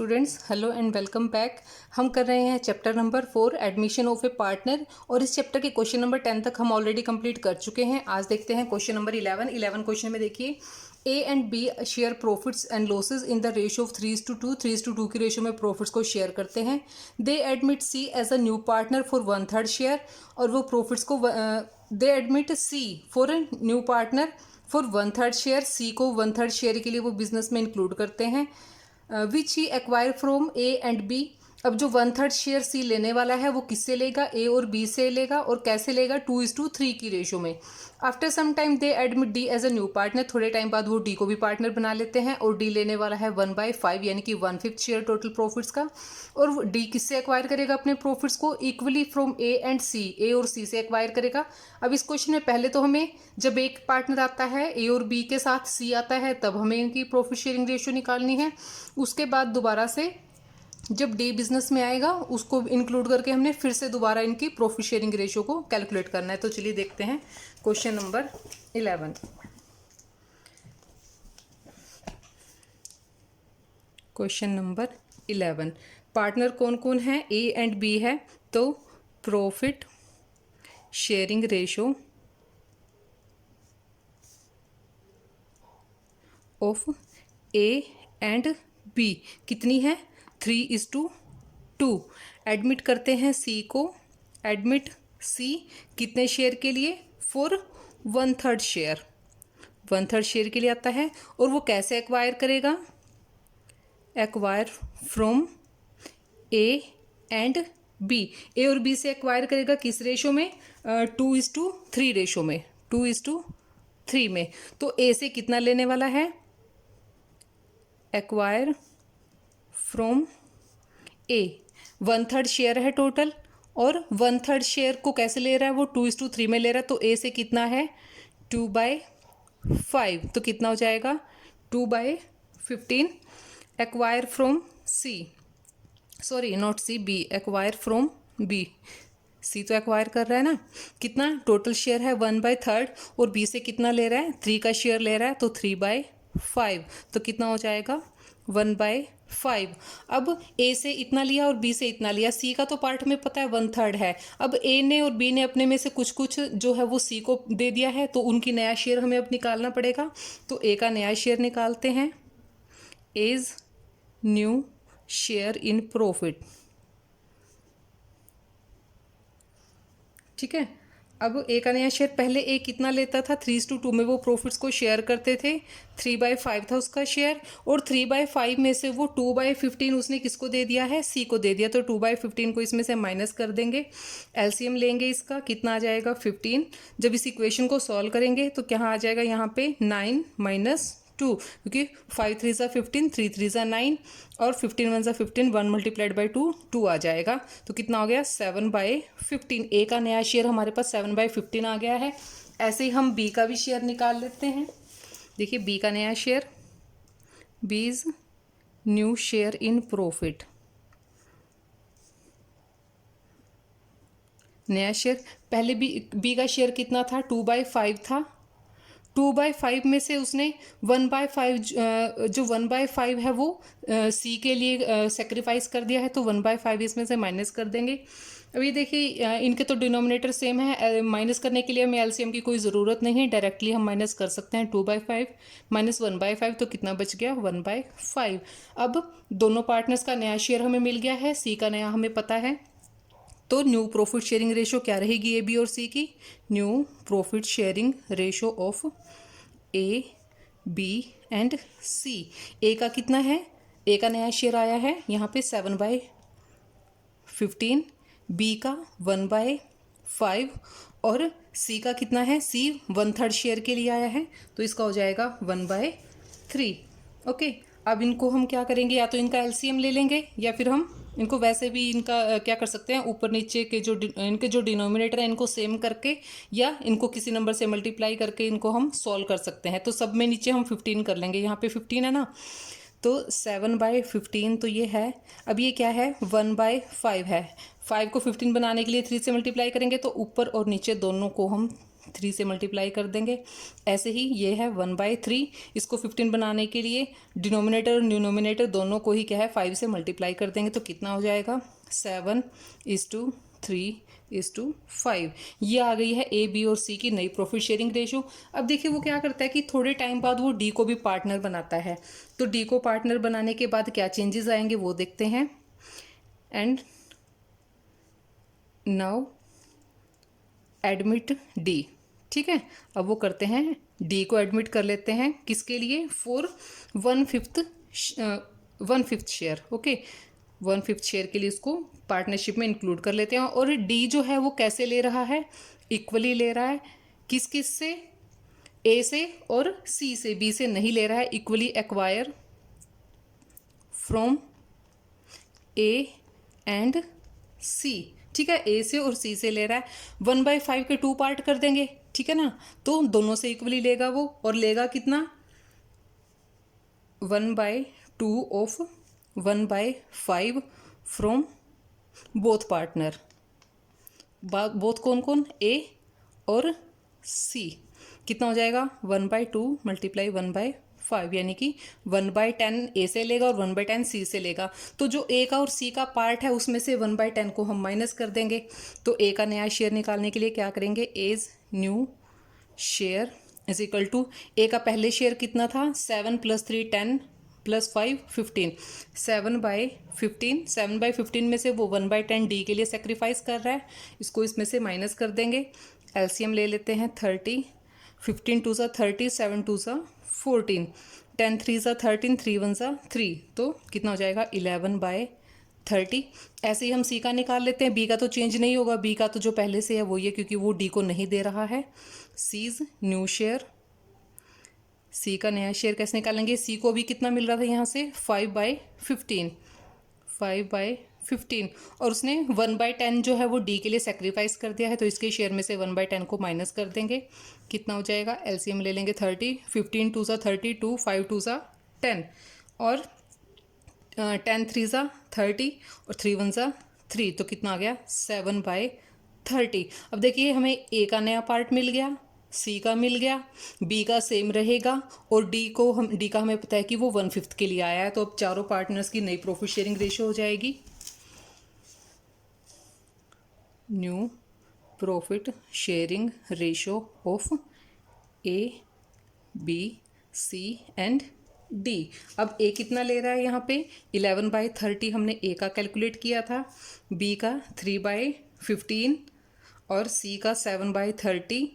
Students, hello and welcome back. हम कर रहे हैं chapter number 4 admission of A partner और इस चैप्टर के क्वेश्चन नंबर 10 तक हम ऑलरेडी कंप्लीट कर चुके हैं। आज देखते हैं क्वेश्चन नंबर 11 क्वेश्चन में देखिए, A and B share profits and losses in the ratio of 3:2। 3:2 की रेशियो में प्रॉफिट्स को शेयर करते हैं। They admit C as a new partner for 1/3 share और वो प्रॉफिट्स को they admit C for a new partner for 1/3 share. C को 1/3 share के लिए वो बिजनेस में इंक्लूड करते हैं। Which he acquire from A and B. अब जो 1/3 शेयर सी लेने वाला है वो किससे लेगा? ए और बी से लेगा। और कैसे लेगा? 2:3 की रेशो में। After some time they admit D as a new partner. थोड़े टाइम बाद वो डी को भी पार्टनर बना लेते हैं और डी लेने वाला है 1/5 यानी कि 1/5 शेयर टोटल प्रॉफिट्स का। और डी किससे एक्वायर करेगा अपने प्रॉफिट्स को? Equally from A and C. ए और सी से एक्वायर करेगा। अब इस क्वेश्चन में पहले तो हमें जब एक पार्टनर आता है ए और बी के साथ सी आता है तब हमें इनकी प्रॉफिट शेयरिंग रेशियो निकालनी है। उसके बाद दोबारा से जब डी बिजनेस में आएगा उसको इंक्लूड करके हमने फिर से दोबारा इनकी प्रॉफिट शेयरिंग रेशियो को कैलकुलेट करना है। तो चलिए देखते हैं question number 11। Question number 11, partner कौन कौन है? ए एंड बी है। तो profit sharing ratio of A and B कितनी है? 3:2। एडमिट करते हैं सी को। एडमिट सी कितने शेयर के लिए? For 1/3 share. 1/3 शेयर के लिए आता है। और वो कैसे एक्वायर करेगा? Acquire from A and B. A और बी से एक्वायर करेगा किस रेशो में? 2:3 रेशो में। 2:3 में। तो ए से कितना लेने वाला है? एक्वायर फ्रॉम ए 1/3 शेयर है टोटल। और 1/3 शेयर को कैसे ले रहा है? वो 2:3 में ले रहा है। तो ए से कितना है? 2/5। तो कितना हो जाएगा? 2/15। Acquire from C, sorry not C, B. Acquire from B. C तो एक्वायर कर रहा है ना। कितना टोटल शेयर है? 1/3। और बी से कितना ले रहा है? 3 का शेयर ले रहा है। तो 3/5। तो कितना हो जाएगा? 1/5। अब ए से इतना लिया और बी से इतना लिया। सी का तो पार्ट में पता है 1/3 है। अब ए ने और बी ने अपने में से कुछ कुछ जो है वो सी को दे दिया है। तो उनकी नया शेयर हमें अब निकालना पड़ेगा। तो ए का नया शेयर निकालते हैं। As new share in profit. ठीक है। अब ए का नया शेयर, पहले ए कितना लेता था? 3:2 में वो प्रॉफिट्स को शेयर करते थे। 3/5 था उसका शेयर। और 3/5 में से वो 2/15 उसने किसको दे दिया है? सी को दे दिया। तो 2/15 को इसमें से माइनस कर देंगे। एलसीएम लेंगे इसका, कितना आ जाएगा? 15। जब इस इक्वेशन को सॉल्व करेंगे तो क्या आ जाएगा यहाँ पे? 9 - 2, क्योंकि 5 3 ज़ा 15, 3 3 ज़ा 9 और 15 1 ज़ा 15, 1 × 2 2 आ जाएगा। तो कितना हो गया? 7/15। ए का नया शेयर हमारे पास 7/15 आ गया है। ऐसे ही हम बी का भी शेयर निकाल लेते हैं। देखिए बी का नया शेयर, बीज न्यू शेयर इन प्रॉफिट। नया शेयर, पहले बी का शेयर कितना था? 2/5 था। 2/5 में से उसने 1/5 जो 1/5 है वो सी के लिए सेक्रीफाइस कर दिया है। तो 1/5 इसमें से माइनस कर देंगे। अब ये देखिए इनके तो डिनोमिनेटर सेम है। माइनस करने के लिए हमें एलसीएम की कोई ज़रूरत नहीं है, डायरेक्टली हम माइनस कर सकते हैं। 2/5 - 1/5 तो कितना बच गया? 1/5। अब दोनों पार्टनर्स का नया शेयर हमें मिल गया है, सी का नया हमें पता है। तो न्यू प्रॉफिट शेयरिंग रेशो क्या रहेगी ए बी और सी की? New profit sharing ratio of A B and C. A का कितना है? ए का नया शेयर आया है यहाँ पे 7/15, बी का 1/5 और सी का कितना है? सी 1/3 शेयर के लिए आया है। तो इसका हो जाएगा 1/3। ओके। अब इनको हम क्या करेंगे? या तो इनका एलसीएम ले लेंगे या फिर हम इनको वैसे भी इनका क्या कर सकते हैं, ऊपर नीचे के जो इनके जो डिनोमिनेटर है इनको सेम करके या इनको किसी नंबर से मल्टीप्लाई करके इनको हम सॉल्व कर सकते हैं। तो सब में नीचे हम 15 कर लेंगे। यहाँ पे 15 है ना। तो 7/15 तो ये है। अब ये क्या है? 1/5 है। 5 को 15 बनाने के लिए 3 से मल्टीप्लाई करेंगे तो ऊपर और नीचे दोनों को हम 3 से मल्टीप्लाई कर देंगे। ऐसे ही ये है 1/3, इसको 15 बनाने के लिए डिनोमिनेटर और न्यूनोमिनेटर दोनों को ही क्या है 5 से मल्टीप्लाई कर देंगे। तो कितना हो जाएगा 7:3:5। ये आ गई है ए बी और सी की नई प्रॉफिट शेयरिंग रेशो। अब देखिए वो क्या करता है कि थोड़े टाइम बाद वो डी को भी पार्टनर बनाता है। तो डी को पार्टनर बनाने के बाद क्या चेंजेस आएंगे वो देखते हैं। एंड नाउ एडमिट डी, ठीक है। अब वो करते हैं डी को एडमिट कर लेते हैं, किसके लिए, फॉर 1/5 शेयर। ओके, 1/5 शेयर के लिए इसको पार्टनरशिप में इंक्लूड कर लेते हैं। और डी जो है वो कैसे ले रहा है, इक्वली ले रहा है। किस किस से, ए से और सी से, बी से नहीं ले रहा है। Equally acquire from A and C, ठीक है, ए से और सी से ले रहा है। 1/5 के 2 पार्ट कर देंगे, ठीक है ना, तो दोनों से इक्वली लेगा वो। और लेगा कितना, 1/2 of 1/5 from both partner. Both कौन कौन, ए और सी। कितना हो जाएगा 1/2 मल्टीप्लाई 1/5, यानी कि 1/10 ए से लेगा और 1/10 सी से लेगा। तो जो ए का और सी का पार्ट है उसमें से 1/10 को हम माइनस कर देंगे। तो ए का नया शेयर निकालने के लिए क्या करेंगे, as new share is equal to, A का पहले शेयर कितना था, 7 + 3 10 + 5 15, 7/15। 7/15 में से वो 1/10 डी के लिए सेक्रीफाइस कर रहा है, इसको इसमें से माइनस कर देंगे। एलसीएम ले लेते हैं 30, 15 2 30, 7 2 14, 10 3 13, 3 1 3। तो कितना हो जाएगा 11/30। ऐसे ही हम सी का निकाल लेते हैं। बी का तो चेंज नहीं होगा, बी का तो जो पहले से है वो ये, क्योंकि वो डी को नहीं दे रहा है। सीज न्यू शेयर, सी का नया शेयर कैसे निकालेंगे, सी को भी कितना मिल रहा था यहाँ से 5/15, 5/15। और उसने 1/10 जो है वो डी के लिए सेक्रीफाइस कर दिया है, तो इसके शेयर में से 1/10 को माइनस कर देंगे। कितना हो जाएगा, एलसीएम ले लेंगे 30, 15 2 32, 5 2 10, और 10 3 30 और 3 1 3। तो कितना आ गया 7/30। अब देखिए हमें ए का नया पार्ट मिल गया, सी का मिल गया, बी का सेम रहेगा, और डी का हमें पता है कि वो 1/5 के लिए आया है। तो अब चारों पार्टनर्स की नई प्रॉफिट शेयरिंग रेशियो हो जाएगी, new profit sharing ratio of A B C and D. अब ए कितना ले रहा है यहाँ पे 11/30 हमने ए का कैलकुलेट किया था, बी का 3/15 और सी का 7/30,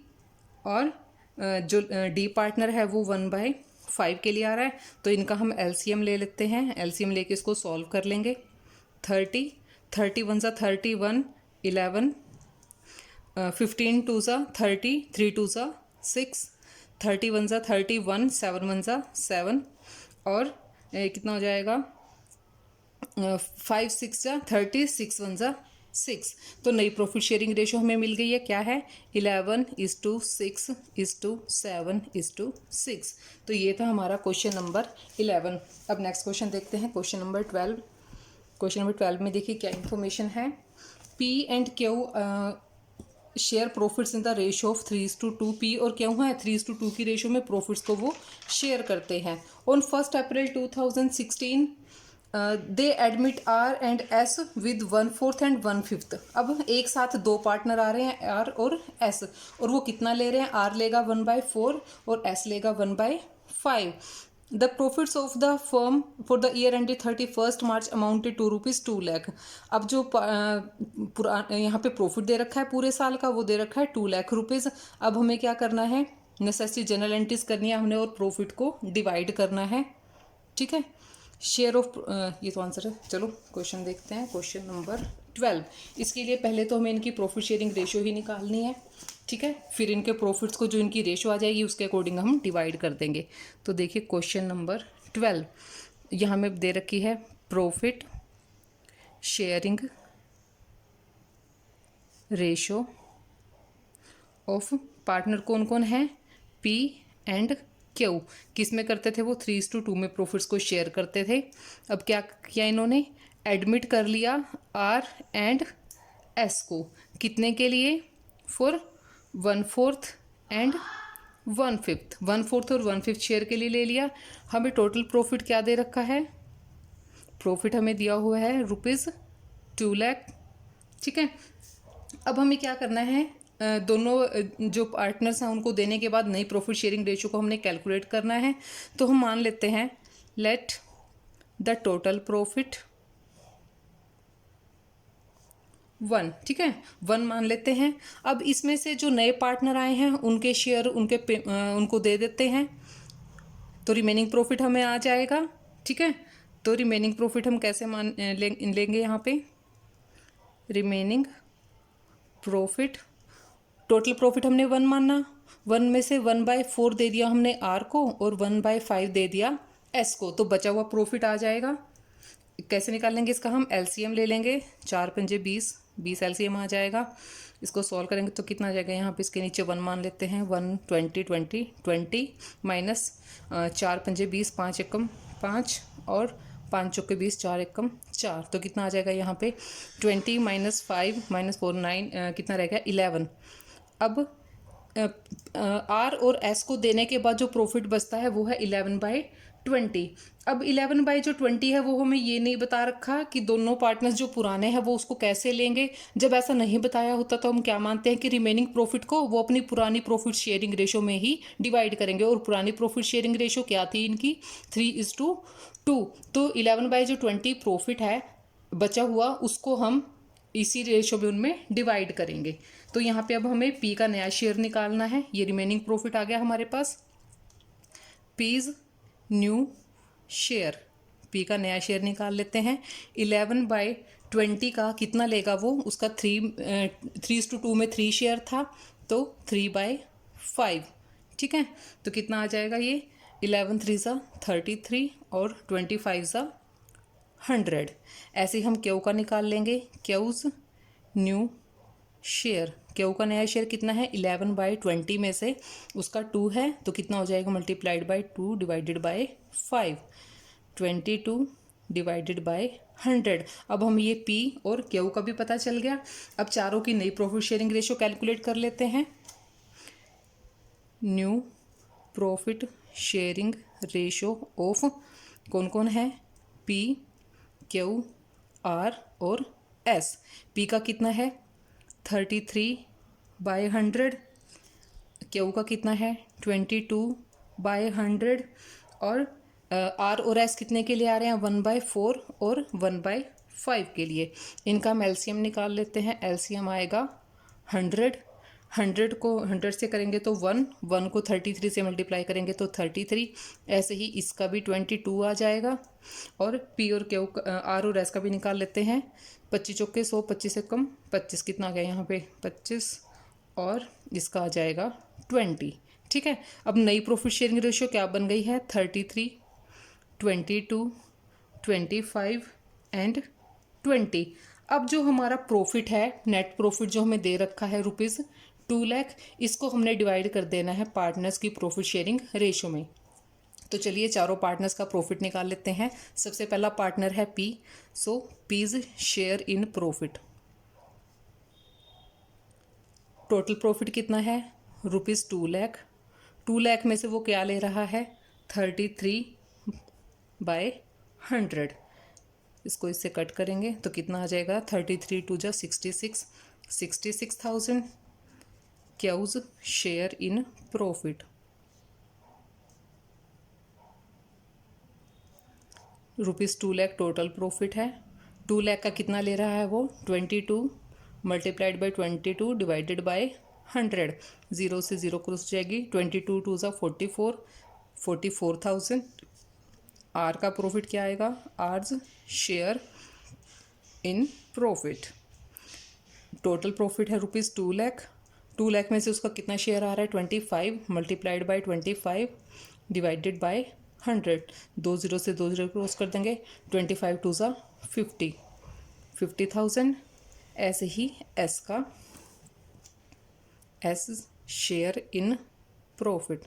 और जो डी पार्टनर है वो 1/5 के लिए आ रहा है। तो इनका हम एलसीएम ले लेते हैं, एलसीएम लेके इसको सॉल्व कर लेंगे। 30 31 31, 11, 15 2 30, 3 2 6, 31 31, 7 1 7, और कितना हो जाएगा 5 6 30, 6 1 6। तो नई प्रॉफिट शेयरिंग रेशो हमें मिल गई है, क्या है 11:6:7:6। तो ये था हमारा क्वेश्चन नंबर 11। अब नेक्स्ट क्वेश्चन देखते हैं, क्वेश्चन नंबर 12। क्वेश्चन नंबर 12 में देखिए क्या इन्फॉर्मेशन है। P and Q share profits in the ratio of 3:2। P और क्यू है 3:2 की रेशो में प्रॉफिट्स को वो शेयर करते हैं। On 1 April 2016 they admit R and S with 1/4 and 1/5। अब एक साथ दो पार्टनर आ रहे हैं, आर और एस, और वो कितना ले रहे हैं, आर लेगा 1/4 और एस लेगा 1/5। The profits of the firm for the year ended 31 March amounted to ₹2 lakh. अब जो यहाँ पे प्रॉफिट दे रखा है पूरे साल का, वो दे रखा है 2 लाख रुपीज़। अब हमें क्या करना है, नेसेसरी जनरल एंट्रीज करनी है हमने, और प्रॉफिट को डिवाइड करना है, ठीक है। शेयर ऑफ, ये तो आंसर है। चलो क्वेश्चन देखते हैं, क्वेश्चन नंबर 12। इसके लिए पहले तो हमें इनकी प्रॉफिट शेयरिंग रेशो ही निकालनी है, ठीक है। फिर इनके प्रॉफिट्स को जो इनकी रेशो आ जाएगी उसके अकॉर्डिंग हम डिवाइड कर देंगे। तो देखिए क्वेश्चन नंबर 12 यहाँ में दे रखी है profit sharing ratio of partner कौन कौन है, पी एंड क्यू। किस में करते थे वो 3:2 में प्रॉफिट्स को शेयर करते थे। अब क्या किया इन्होंने, एडमिट कर लिया आर एंड एस को, कितने के लिए, फॉर 1/4 एंड 1/5, 1/4 और 1/5 शेयर के लिए ले लिया। हमें टोटल प्रॉफिट क्या दे रखा है, प्रॉफिट हमें दिया हुआ है ₹2 लाख। ठीक है, अब हमें क्या करना है, दोनों जो पार्टनर्स हैं उनको देने के बाद नई प्रॉफिट शेयरिंग रेशियो को हमने कैलकुलेट करना है। तो हम मान लेते हैं लेट द टोटल प्रॉफिट 1। ठीक है, 1 मान लेते हैं। अब इसमें से जो नए पार्टनर आए हैं उनके शेयर उनको दे देते हैं, तो रिमेनिंग प्रॉफिट हमें आ जाएगा। ठीक है, तो रिमेनिंग प्रॉफिट हम कैसे लेंगे यहाँ पे, रिमेनिंग प्रॉफिट, टोटल प्रॉफिट हमने 1 माना, 1 में से 1/4 दे दिया हमने आर को और 1/5 दे दिया एस को, तो बचा हुआ प्रॉफिट आ जाएगा। कैसे निकालेंगे इसका, हम एलसीएम ले लेंगे, 4 पंजे 20, 20 एलसीएम आ जाएगा। इसको सॉल्व करेंगे तो कितना आ जाएगा, यहाँ पे इसके नीचे 1 मान लेते हैं, 1 20 20 20 माइनस 4 पंजे 20, 5 एकम 5 और 5 चौके 20, 4 एकम 4, तो कितना आ जाएगा यहाँ पे 20 माइनस 5 माइनस 4 9, कितना रहेगा 11। अब आर और एस को देने के बाद जो प्रॉफिट बचता है वो है 11/20। अब 11/20 है वो हमें ये नहीं बता रखा कि दोनों पार्टनर्स जो पुराने हैं वो उसको कैसे लेंगे। जब ऐसा नहीं बताया होता तो हम क्या मानते हैं कि रिमेनिंग प्रॉफिट को वो अपनी पुरानी प्रॉफिट शेयरिंग रेशो में ही डिवाइड करेंगे, और पुरानी प्रॉफिट शेयरिंग रेशो क्या थी इनकी, 3:2। तो 11/20 प्रॉफिट है बचा हुआ, उसको हम इसी रेशो में उनमें डिवाइड करेंगे। तो यहाँ पे अब हमें पी का नया शेयर निकालना है, ये रिमेनिंग प्रॉफिट आ गया हमारे पास, पीज न्यू शेयर, पी का नया शेयर निकाल लेते हैं। 11/20 का कितना लेगा वो, उसका 3:2 में 3 शेयर था तो 3/5। ठीक है, तो कितना आ जाएगा ये, 11 3 ज़ा 33 और 25 ज़ा 100। ऐसे ही हम क्यू का निकाल लेंगे, क्यूज न्यू शेयर, क्यू का नया शेयर कितना है, 11/20 में से उसका 2 है तो कितना हो जाएगा, multiplied by 2 divided by 5, 22 divided by 100। अब हम ये पी और क्यू का भी पता चल गया। अब चारों की नई प्रॉफिट शेयरिंग रेशियो कैलकुलेट कर लेते हैं। New profit sharing ratio of कौन कौन है, पी क्यू आर और एस। पी का कितना है 33/100, क्यू का कितना है 22/100, और आर और एस कितने के लिए आ रहे हैं, 1/4 और 1/5 के लिए। इनका हम एलसीएम निकाल लेते हैं, एलसीएम आएगा 100, 100 को 100 से करेंगे तो 1 को 33 से मल्टीप्लाई करेंगे तो 33। ऐसे ही इसका भी 22 आ जाएगा, और पी और क्यू आर और एस का भी निकाल लेते हैं। 25 चौके 100, 25 से कम 25, कितना आ गया यहाँ पे 25, और इसका आ जाएगा 20। ठीक है, अब नई प्रॉफिट शेयरिंग रेशियो क्या बन गई है, 33, 22, 25 एंड 20। अब जो हमारा प्रॉफिट है, नेट प्रॉफिट जो हमें दे रखा है ₹2 लाख, इसको हमने डिवाइड कर देना है पार्टनर्स की प्रॉफिट शेयरिंग रेशियो में। तो चलिए चारों पार्टनर्स का प्रॉफिट निकाल लेते हैं। सबसे पहला पार्टनर है P, so P's share in profit, total profit कितना है ₹2 लाख। 2 लाख में से वो क्या ले रहा है, 33/100। इसको इससे कट करेंगे तो कितना आ जाएगा, 33 2 जा 66, 66,000 Q's share in profit. ₹2 lakh total profit है। 2 लाख का कितना ले रहा है वो, 22 मल्टीप्लाइड बाई 22 डिवाइडेड बाई 100, 0 से 0 क्रॉस जाएगी, 22 2 ज़ा 44, 44,000। आर का प्रॉफिट क्या आएगा, R's share in profit, total profit है ₹2 लाख। 2 लाख में से उसका कितना शेयर आ रहा है, 25 मल्टीप्लाइड बाई 25 डिवाइडेड बाई 100, 2 0 से 2 0 क्रॉस कर देंगे, 25 2 ज़ा 50, 50,000। ऐसे ही एस का, S share in profit,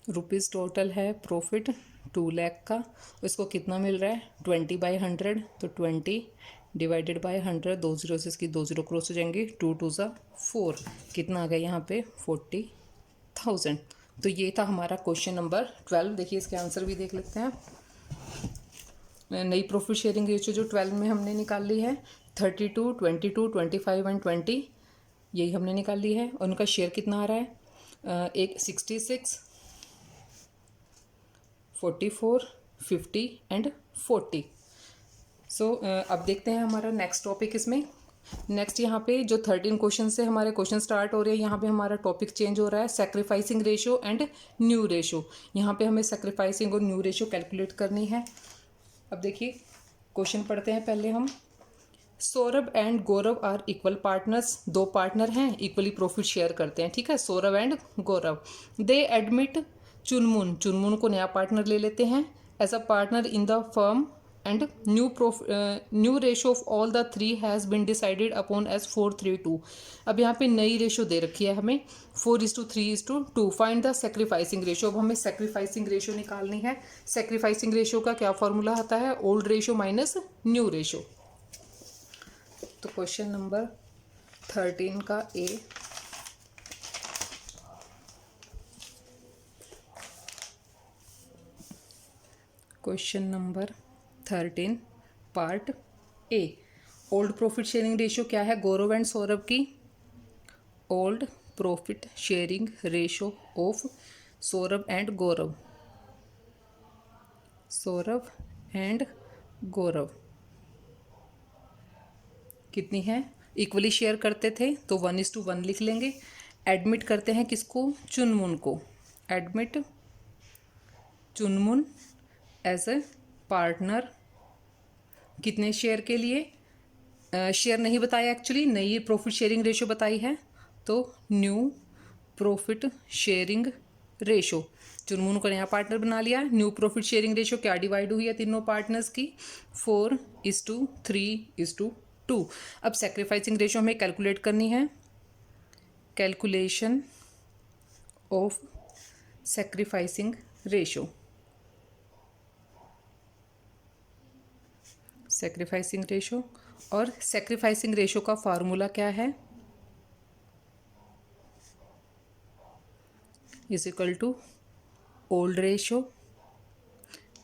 rupees total है प्रॉफिट 2 लाख का, इसको कितना मिल रहा है 20/100, तो 20 डिवाइडेड बाय 100, 2 0 से इसकी 2 0 क्रॉस हो जाएंगे, 2 2 ज़ा 4, कितना आ गया यहाँ पे 40,000। तो ये था हमारा क्वेश्चन नंबर 12। देखिए इसके आंसर भी देख लेते हैं। नई प्रॉफिट शेयरिंग रेशियो जो 12 में हमने निकाल ली है 32, 22, 25 एंड 20, यही हमने निकाल ली है। और उनका शेयर कितना आ रहा है, एक 66, 44, 50 एंड 40। सो अब देखते हैं हमारा नेक्स्ट टॉपिक इसमें। नेक्स्ट यहाँ पे जो 13 क्वेश्चन से हमारे क्वेश्चन स्टार्ट हो रहे हैं, यहाँ पे हमारा टॉपिक चेंज हो रहा है, sacrificing ratio and new ratio. यहाँ पे हमें सेक्रीफाइसिंग और न्यू रेशियो कैलकुलेट करनी है। अब देखिए क्वेश्चन पढ़ते हैं पहले हम। Saurabh and Gaurav are equal partners, दो पार्टनर हैं, इक्वली प्रॉफिट शेयर करते हैं, ठीक है, Saurabh and Gaurav. They admit Chunmun, Chunmun को नया पार्टनर ले लेते हैं as a partner in the firm and new ratio of all the three has been decided upon as 4:3:2। अब यहाँ पे नई रेशो दे रखी है हमें 4:3:2। Find the sacrificing ratio. अब हमें सेक्रीफाइसिंग रेशो निकालनी है। सेक्रीफाइसिंग रेशो का क्या फॉर्मूला आता है, old ratio minus new ratio. तो क्वेश्चन नंबर 13 का A, question number 13 part A, old profit sharing ratio क्या है गौरव एंड सौरभ की। Old profit sharing ratio of Saurabh and Gaurav, Saurabh and Gaurav कितनी है, इक्वली शेयर करते थे तो 1:1 लिख लेंगे। एडमिट करते हैं किसको, चुनमुन को। एडमिट चुनमुन एज ए पार्टनर, कितने शेयर के लिए, शेयर नहीं बताया एक्चुअली, नई प्रॉफिट शेयरिंग रेशो बताई है, तो न्यू प्रॉफिट शेयरिंग रेशो। चुनमुन को नया पार्टनर बना लिया। न्यू प्रॉफिट शेयरिंग रेशो क्या डिवाइड हुई है तीनों पार्टनर्स की, 4:3:2। अब सेक्रीफाइसिंग रेशो हमें कैलकुलेट करनी है। Calculation of sacrificing ratio. Sacrificing ratio, और सेक्रीफाइसिंग रेशो का फार्मूला क्या है, is equal to old ratio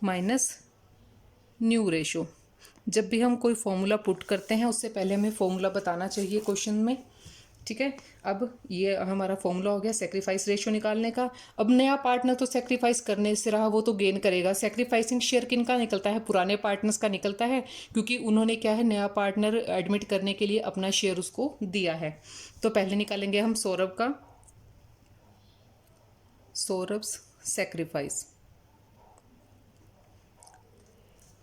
minus new ratio. जब भी हम कोई फॉर्मूला पुट करते हैं उससे पहले हमें फॉर्मूला बताना चाहिए क्वेश्चन में, ठीक है। अब ये हमारा फॉर्मूला हो गया सेक्रीफाइस रेशियो निकालने का। अब नया पार्टनर तो सेक्रीफाइस करने से रहा, वो तो गेन करेगा। सेक्रीफाइसिंग शेयर किन का निकलता है, पुराने पार्टनर्स का निकलता है, क्योंकि उन्होंने क्या है नया पार्टनर एडमिट करने के लिए अपना शेयर उसको दिया है। तो पहले निकालेंगे हम सौरभ का, सौरभ सेक्रीफाइस।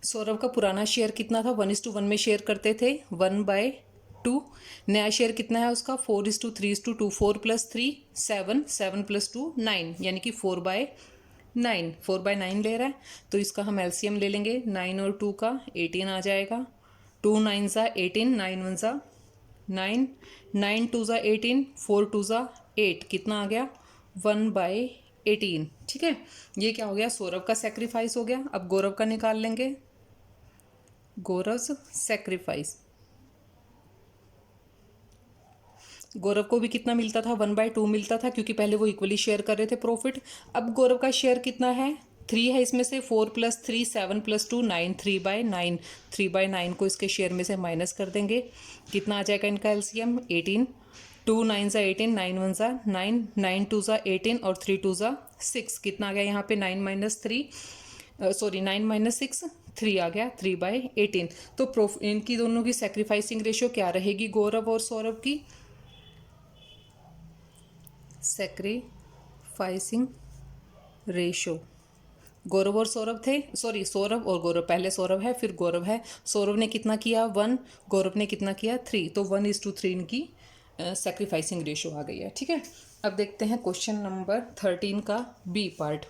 सौरभ का पुराना शेयर कितना था, 1:1 में शेयर करते थे, 1/2। नया शेयर कितना है उसका, 4:3:2। 4 + 3 7, 7 + 2 9, यानी कि 4/9। 4/9 ले रहा है, तो इसका हम एलसीएम ले लेंगे। 9 और 2 का 18 आ जाएगा। 2 9 ज़ा 18, 9 1 ज़ा 9, 9 2 ज़ा 18, 4 2 ज़ा 8, कितना आ गया 1/18, ठीक है। ये क्या हो गया, सौरभ का सेक्रीफाइस हो गया। अब गौरव का निकाल लेंगे, गौरव सेक्रीफाइस। गौरव को भी कितना मिलता था, 1/2 मिलता था, क्योंकि पहले वो इक्वली शेयर कर रहे थे प्रॉफिट। अब गौरव का शेयर कितना है, 3 है इसमें से, 4 + 3 7 + 2 9, 3/9। 3/9 को इसके शेयर में से माइनस कर देंगे, कितना आ जाएगा इनका एलसीएम 18। 2 9 ज़ा 18, 9 1 ज़ा 9, 9 2 ज़ा 18 और 3 2 ज़ा 6, कितना आ गया यहाँ पे 9 - 6 3 आ गया, 3/18। तो इनकी दोनों की सेक्रीफाइसिंग रेशियो क्या रहेगी, गौरव और सौरभ की। सेक्रीफाइसिंग रेशो, गौरव और सौरभ थे, सॉरी सौरभ और गौरव, पहले सौरभ है फिर गौरव है। सौरभ ने कितना किया 1, गौरव ने कितना किया 3, तो 1:3 इनकी सेक्रीफाइसिंग रेशो आ गई है, ठीक है। अब देखते हैं क्वेश्चन नंबर 13 का बी पार्ट।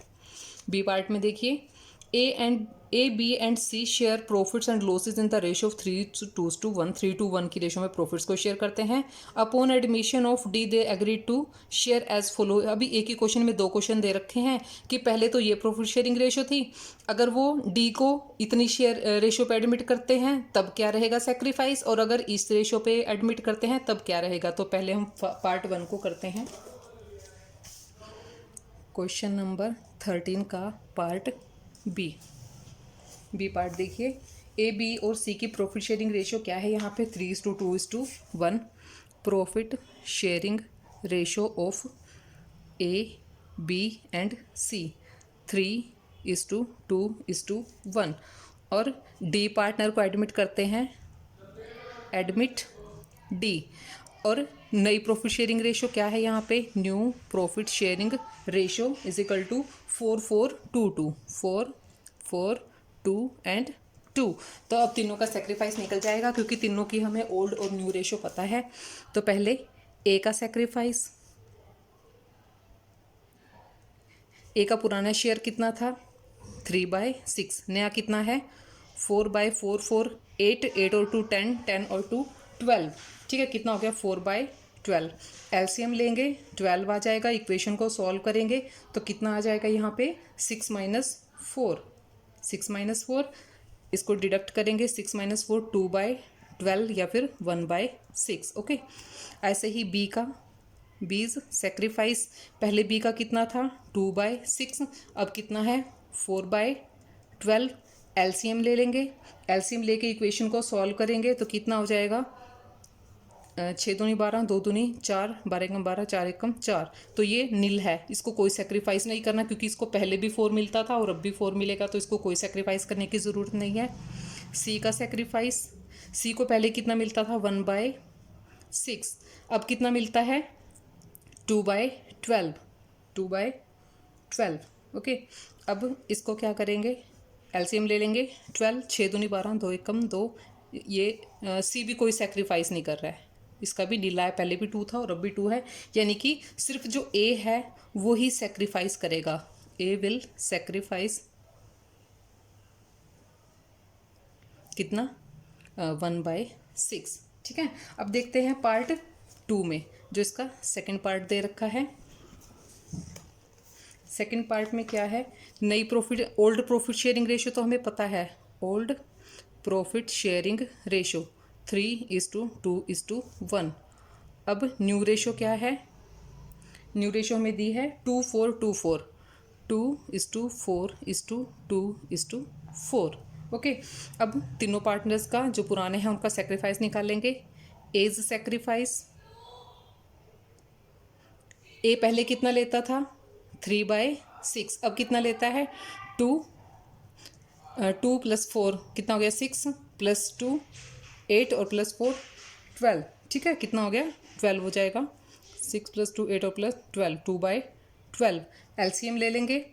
बी पार्ट में देखिए, A B and C share profits and losses in the ratio of 3:1, 3:1 की रेशियो में प्रॉफिट्स को शेयर करते हैं। Upon admission of D they agree to share as follow. अभी एक ही क्वेश्चन में दो क्वेश्चन दे रखे हैं कि पहले तो ये प्रॉफिट शेयरिंग रेशियो थी, अगर वो डी को इतनी शेयर रेशियो पे एडमिट करते हैं तब क्या रहेगा सेक्रीफाइस, और अगर इस रेशियो पे एडमिट करते हैं तब क्या रहेगा। तो पहले हम पार्ट 1 को करते हैं। क्वेश्चन नंबर 13 का पार्ट बी पार्ट देखिए। ए बी और सी की प्रॉफिट शेयरिंग रेशियो क्या है यहाँ पे 3:2:1। Profit sharing ratio of A B and C 3:2:1। और डी पार्टनर को एडमिट करते हैं, एडमिट डी। और नई प्रॉफिट शेयरिंग रेशियो क्या है यहाँ पे, new profit sharing ratio is equal to 4:4:2:2, 4:4:2 and 2। तो अब तीनों का सेक्रीफाइस निकल जाएगा क्योंकि तीनों की हमें ओल्ड और न्यू रेशियो पता है। तो पहले ए का सेक्रीफाइस, ए का पुराना शेयर कितना था 3/6, नया कितना है 4/4, 4, 8, 8 और 2 10, 10 और 2 12। ठीक है, कितना हो गया 4/12। एलसीएम लेंगे 12 आ जाएगा, इक्वेशन को सॉल्व करेंगे तो कितना आ जाएगा यहाँ पे 6 - 4, इसको डिडक्ट करेंगे 6 - 4 2/12 या फिर 1/6। ओके, ऐसे ही बी का बीज सेक्रीफाइस, पहले बी का कितना था 2/6, अब कितना है 4/12। एलसीएम ले लेंगे, एलसीएम लेके इक्वेशन को सॉल्व करेंगे तो कितना हो जाएगा 6 दूनी 12, 2 दूनी 4, 12 एकम 12, 4 एकम 4। तो ये नील है, इसको कोई सेक्रीफाइस नहीं करना क्योंकि इसको पहले भी 4 मिलता था और अब भी 4 मिलेगा, तो इसको कोई सेक्रीफाइस करने की ज़रूरत नहीं है। सी का सेक्रीफाइस, सी को पहले कितना मिलता था 1/6, अब कितना मिलता है 2/12, 2/12। ओके, अब इसको क्या करेंगे, एलसीएम ले लेंगे 12, 6 दूनी 12, 2 एकम 2। ये सी भी कोई सेक्रीफाइस नहीं कर रहा है, इसका भी नीला है, पहले भी 2 था और अब भी 2 है, यानी कि सिर्फ जो ए है वो ही सेक्रीफाइस करेगा। ए विल सेक्रीफाइस कितना 1/6। ठीक है, अब देखते हैं पार्ट 2 में जो इसका सेकंड पार्ट दे रखा है। सेकंड पार्ट में क्या है, नई profit, old profit sharing ratio तो हमें पता है, ओल्ड प्रॉफिट शेयरिंग रेशियो 3:2:1। अब न्यू रेशियो क्या है, न्यू रेशियो हमें दी है 2:4:2:4, 2:4:2:4। ओके, अब तीनों पार्टनर्स का जो पुराने हैं उनका सेक्रीफाइस निकालेंगे। एज सेक्रीफाइस, ए पहले कितना लेता था 3/6, अब कितना लेता है 2 + 4 कितना हो गया 6 + 2 8 और +4 12। ठीक है, कितना हो गया 12 हो जाएगा, 6 + 2 8 और +12 2/12। एलसीएम ले लेंगे,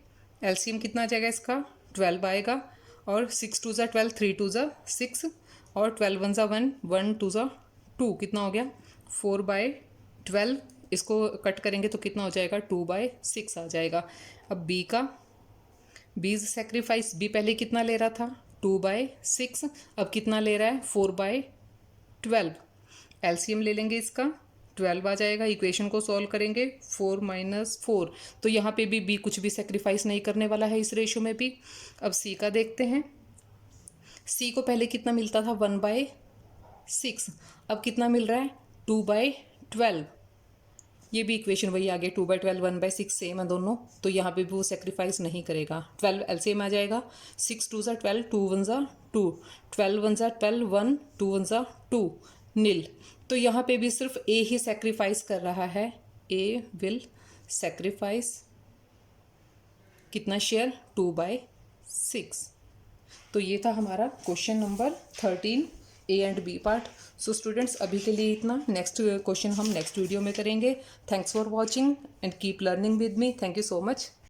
एलसीएम कितना आ जाएगा इसका 12 आएगा, और 6 2 = 12, 3 2 = 6 और 12 1 = 1, 1 2 = 2, कितना हो गया 4/12। इसको कट करेंगे तो कितना हो जाएगा 2/6 आ जाएगा। अब बी का बीज सेक्रीफाइस, बी पहले कितना ले रहा था 2/6, अब कितना ले रहा है 4/12। एलसीएम ले लेंगे इसका 12 आ जाएगा, इक्वेशन को सॉल्व करेंगे 4 - 4, तो यहाँ पे भी बी कुछ भी सेक्रीफाइस नहीं करने वाला है इस रेशियो में भी। अब सी का देखते हैं, सी को पहले कितना मिलता था 1/6, अब कितना मिल रहा है 2/12। ये भी इक्वेशन वही आ गया 2/12 1/6 सेम है दोनों, तो यहाँ पे भी वो सेक्रीफाइस नहीं करेगा। 12 एलसीएम आ जाएगा, 6 2 = 12, 2 1 = 2, 12 1 = 12, 1 2 1 = 2 नील। तो यहाँ पे भी सिर्फ ए ही सेक्रीफाइस कर रहा है, ए विल सेक्रीफाइस कितना शेयर 2/6। तो ये था हमारा question number 13 A and B part. So students अभी के लिए इतना, नेक्स्ट क्वेश्चन हम नेक्स्ट वीडियो में करेंगे। Thanks for watching and keep learning with me. Thank you so much.